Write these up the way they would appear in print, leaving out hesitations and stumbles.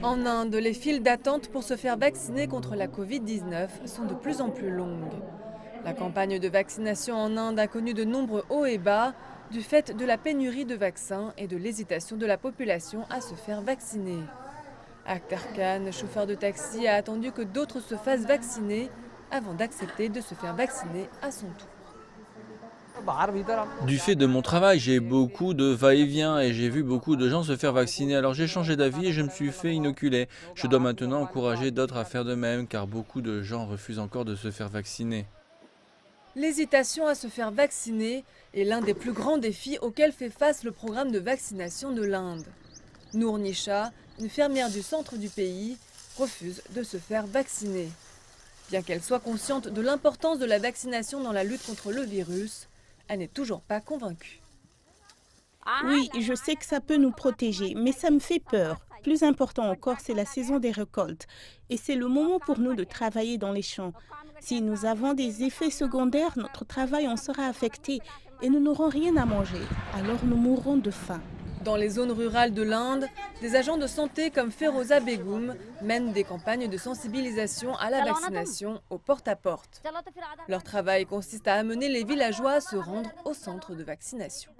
En Inde, les files d'attente pour se faire vacciner contre la Covid-19 sont de plus en plus longues. La campagne de vaccination en Inde a connu de nombreux hauts et bas du fait de la pénurie de vaccins et de l'hésitation de la population à se faire vacciner. Akhtar Khan, chauffeur de taxi, a attendu que d'autres se fassent vacciner avant d'accepter de se faire vacciner à son tour. Du fait de mon travail, j'ai beaucoup de va-et-vient et j'ai vu beaucoup de gens se faire vacciner. Alors j'ai changé d'avis et je me suis fait inoculer. Je dois maintenant encourager d'autres à faire de même car beaucoup de gens refusent encore de se faire vacciner. L'hésitation à se faire vacciner est l'un des plus grands défis auxquels fait face le programme de vaccination de l'Inde. Noor Nisha, une fermière du centre du pays, refuse de se faire vacciner. Bien qu'elle soit consciente de l'importance de la vaccination dans la lutte contre le virus, elle n'est toujours pas convaincue. Oui, je sais que ça peut nous protéger, mais ça me fait peur. Plus important encore, c'est la saison des récoltes. Et c'est le moment pour nous de travailler dans les champs. Si nous avons des effets secondaires, notre travail en sera affecté et nous n'aurons rien à manger. Alors nous mourrons de faim. Dans les zones rurales de l'Inde, des agents de santé comme Feroza Begum mènent des campagnes de sensibilisation à la vaccination au porte-à-porte. Leur travail consiste à amener les villageois à se rendre au centre de vaccination.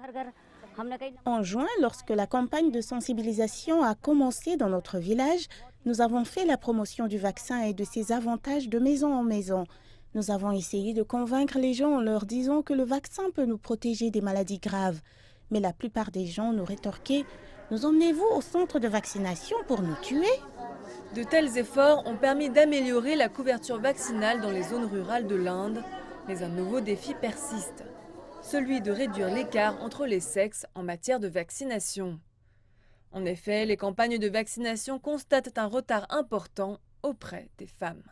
En juin, lorsque la campagne de sensibilisation a commencé dans notre village, nous avons fait la promotion du vaccin et de ses avantages de maison en maison. Nous avons essayé de convaincre les gens en leur disant que le vaccin peut nous protéger des maladies graves. Mais la plupart des gens nous rétorquaient « Nous emmenez-vous au centre de vaccination pour nous tuer ?» De tels efforts ont permis d'améliorer la couverture vaccinale dans les zones rurales de l'Inde, mais un nouveau défi persiste, celui de réduire l'écart entre les sexes en matière de vaccination. En effet, les campagnes de vaccination constatent un retard important auprès des femmes.